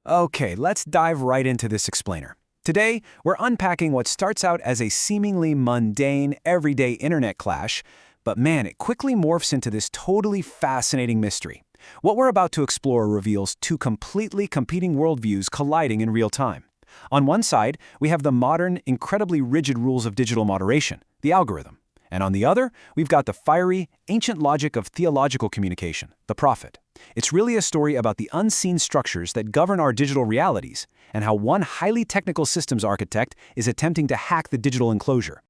Okay, let's dive right into this explainer. Today, we're unpacking what starts out as a seemingly mundane, everyday internet clash, but man, it quickly morphs into this totally fascinating mystery. What we're about to explore reveals two completely competing worldviews colliding in real time. On one side, we have the modern, incredibly rigid rules of digital moderation, the algorithm. And on the other, we've got the fiery, ancient logic of theological communication, the prophet. It's really a story about the unseen structures that govern our digital realities and how one highly technical systems architect is attempting to hack the digital enclosure.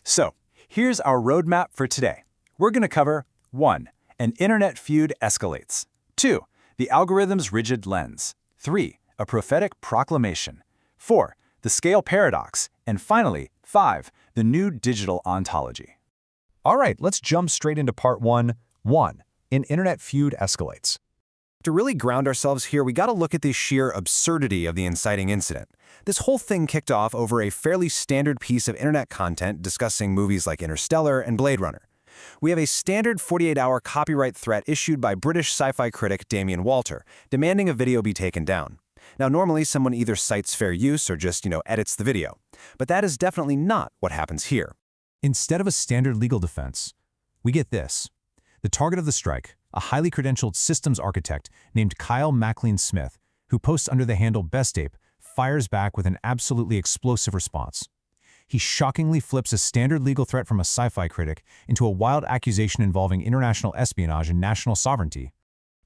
So, here's our roadmap for today. We're going to cover 1. An internet feud escalates. 2. The algorithm's rigid lens. 3. A prophetic proclamation. 4. The scale paradox. And finally, 5. The new digital ontology. All right, let's jump straight into part 1. 1. An internet feud escalates. To really ground ourselves here, we got to look at the sheer absurdity of the inciting incident. This whole thing kicked off over a fairly standard piece of internet content discussing movies like Interstellar and Blade Runner. We have a standard 48-hour copyright threat issued by British sci-fi critic Damien Walter, demanding a video be taken down. Now, normally someone either cites fair use or just, edits the video. But that is definitely not what happens here. Instead of a standard legal defense, we get this. The target of the strike, a highly credentialed systems architect named Kyle MacLean Smith, who posts under the handle BestApe, fires back with an absolutely explosive response. He shockingly flips a standard legal threat from a sci-fi critic into a wild accusation involving international espionage and national sovereignty.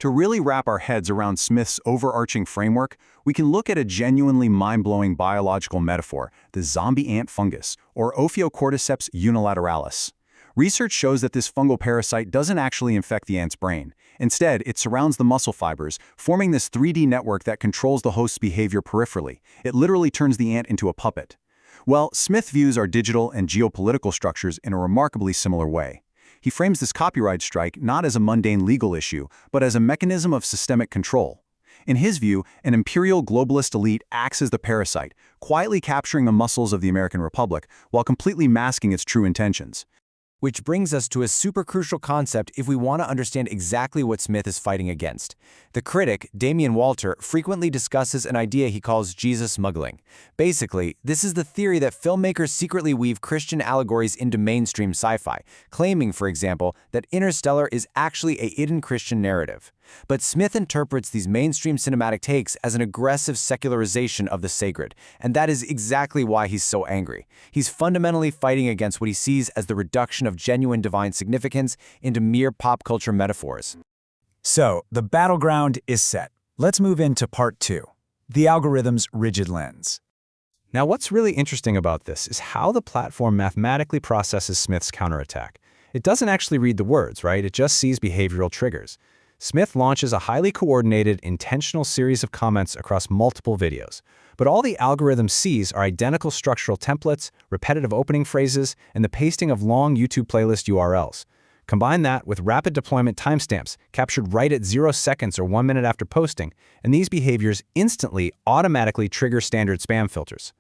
To really wrap our heads around Smith's overarching framework, we can look at a genuinely mind-blowing biological metaphor, the zombie ant fungus, or Ophiocordyceps unilateralis. Research shows that this fungal parasite doesn't actually infect the ant's brain. Instead, it surrounds the muscle fibers, forming this 3D network that controls the host's behavior peripherally. It literally turns the ant into a puppet. Well, Smith views our digital and geopolitical structures in a remarkably similar way. He frames this copyright strike not as a mundane legal issue, but as a mechanism of systemic control. In his view, an imperial globalist elite acts as the parasite, quietly capturing the muscles of the American Republic while completely masking its true intentions. Which brings us to a super crucial concept if we want to understand exactly what Smith is fighting against. The critic, Damien Walter, frequently discusses an idea he calls Jesus smuggling. Basically, this is the theory that filmmakers secretly weave Christian allegories into mainstream sci-fi, claiming, for example, that Interstellar is actually a hidden Christian narrative. But Smith interprets these mainstream cinematic takes as an aggressive secularization of the sacred, and that is exactly why he's so angry. He's fundamentally fighting against what he sees as the reduction of genuine divine significance into mere pop culture metaphors. So, the battleground is set. Let's move into part 2, the algorithm's rigid lens. Now, what's really interesting about this is how the platform mathematically processes Smith's counterattack. It doesn't actually read the words, right? It just sees behavioral triggers. Smith launches a highly coordinated, intentional series of comments across multiple videos. But all the algorithm sees are identical structural templates, repetitive opening phrases, and the pasting of long YouTube playlist URLs. Combine that with rapid deployment timestamps captured right at 0 seconds or 1 minute after posting, and these behaviors instantly, automatically trigger standard spam filters.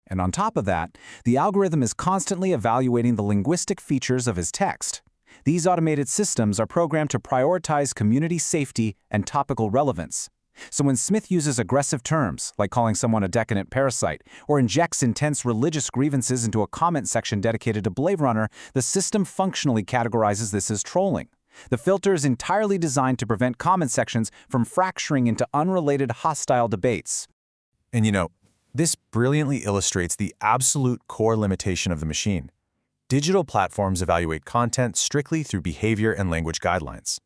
And on top of that, the algorithm is constantly evaluating the linguistic features of his text. These automated systems are programmed to prioritize community safety and topical relevance. So when Smith uses aggressive terms, like calling someone a decadent parasite, or injects intense religious grievances into a comment section dedicated to Blade Runner, the system functionally categorizes this as trolling. The filter is entirely designed to prevent comment sections from fracturing into unrelated hostile debates. And this brilliantly illustrates the absolute core limitation of the machine. Digital platforms evaluate content strictly through behavior and language guidelines.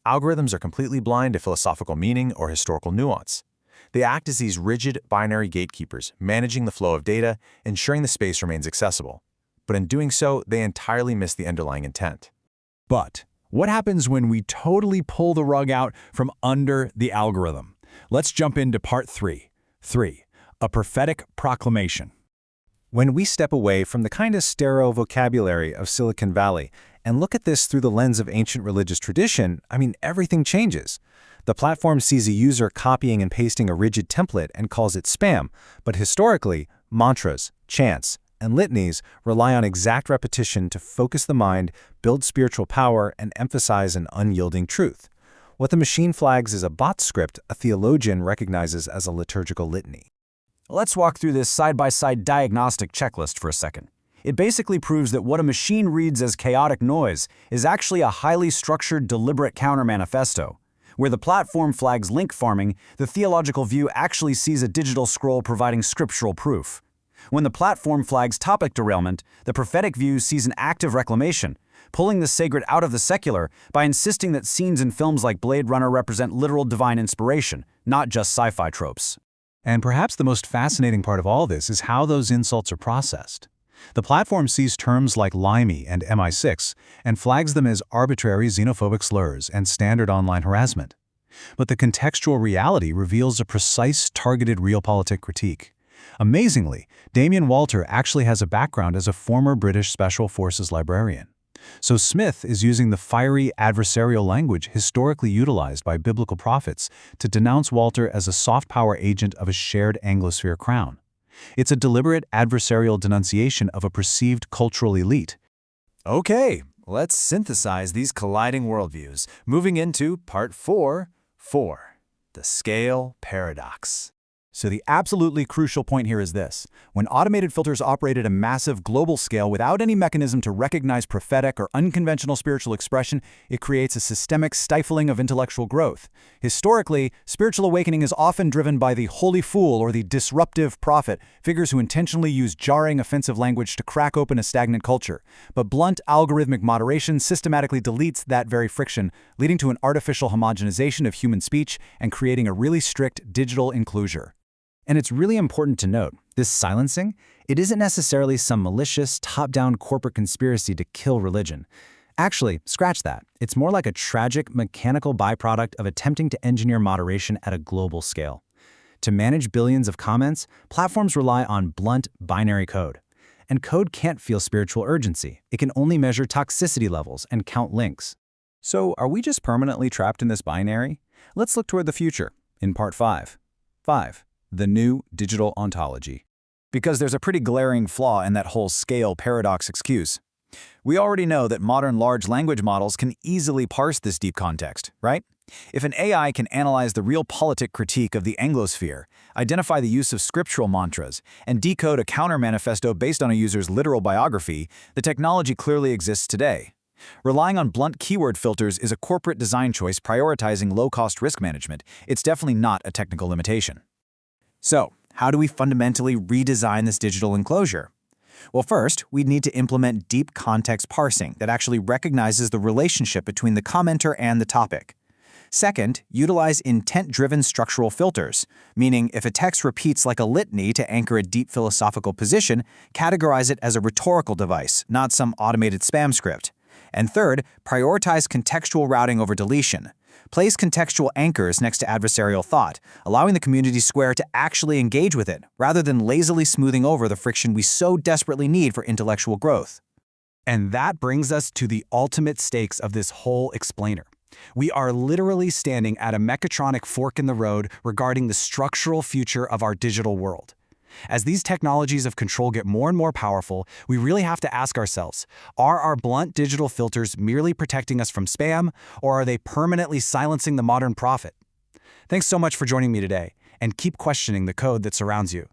Algorithms are completely blind to philosophical meaning or historical nuance. They act as these rigid binary gatekeepers, managing the flow of data, ensuring the space remains accessible. But in doing so, they entirely miss the underlying intent. But what happens when we totally pull the rug out from under the algorithm? Let's jump into part 3. 3. A prophetic proclamation. When we step away from the kind of sterile vocabulary of Silicon Valley and look at this through the lens of ancient religious tradition, everything changes. The platform sees a user copying and pasting a rigid template and calls it spam, but historically, mantras, chants, and litanies rely on exact repetition to focus the mind, build spiritual power, and emphasize an unyielding truth. What the machine flags is a bot script a theologian recognizes as a liturgical litany. Let's walk through this side-by-side diagnostic checklist for a second. It basically proves that what a machine reads as chaotic noise is actually a highly structured, deliberate counter-manifesto. Where the platform flags link farming, the theological view actually sees a digital scroll providing scriptural proof. When the platform flags topic derailment, the prophetic view sees an active reclamation, pulling the sacred out of the secular by insisting that scenes in films like Blade Runner represent literal divine inspiration, not just sci-fi tropes. And perhaps the most fascinating part of all this is how those insults are processed. The platform sees terms like limey and MI6 and flags them as arbitrary xenophobic slurs and standard online harassment. But the contextual reality reveals a precise, targeted realpolitik critique. Amazingly, Damien Walter actually has a background as a former British Special Forces librarian. So Smith is using the fiery adversarial language historically utilized by biblical prophets to denounce Walter as a soft power agent of a shared Anglosphere crown. It's a deliberate adversarial denunciation of a perceived cultural elite. Okay, let's synthesize these colliding worldviews, moving into Part 4, the scale paradox. So the absolutely crucial point here is this. When automated filters operate at a massive global scale without any mechanism to recognize prophetic or unconventional spiritual expression, it creates a systemic stifling of intellectual growth. Historically, spiritual awakening is often driven by the holy fool or the disruptive prophet, figures who intentionally use jarring, offensive language to crack open a stagnant culture. But blunt algorithmic moderation systematically deletes that very friction, leading to an artificial homogenization of human speech and creating a really strict digital enclosure. And it's really important to note, this silencing, it isn't necessarily some malicious, top-down corporate conspiracy to kill religion. Actually, scratch that. It's more like a tragic, mechanical byproduct of attempting to engineer moderation at a global scale. To manage billions of comments, platforms rely on blunt, binary code. And code can't feel spiritual urgency. It can only measure toxicity levels and count links. So, are we just permanently trapped in this binary? Let's look toward the future, in Part 5. The new digital ontology. Because there's a pretty glaring flaw in that whole scale paradox excuse. We already know that modern large language models can easily parse this deep context, right? If an AI can analyze the realpolitik critique of the Anglosphere, identify the use of scriptural mantras, and decode a counter-manifesto based on a user's literal biography, the technology clearly exists today. Relying on blunt keyword filters is a corporate design choice prioritizing low-cost risk management. It's definitely not a technical limitation. So, how do we fundamentally redesign this digital enclosure? Well, first, we'd need to implement deep context parsing that actually recognizes the relationship between the commenter and the topic. Second, utilize intent-driven structural filters, meaning if a text repeats like a litany to anchor a deep philosophical position, categorize it as a rhetorical device, not some automated spam script. And third, prioritize contextual routing over deletion. Place contextual anchors next to adversarial thought, allowing the community square to actually engage with it, rather than lazily smoothing over the friction we so desperately need for intellectual growth. And that brings us to the ultimate stakes of this whole explainer. We are literally standing at a mechatronic fork in the road regarding the structural future of our digital world. As these technologies of control get more and more powerful, we really have to ask ourselves, are our blunt digital filters merely protecting us from spam, or are they permanently silencing the modern prophet? Thanks so much for joining me today, and keep questioning the code that surrounds you.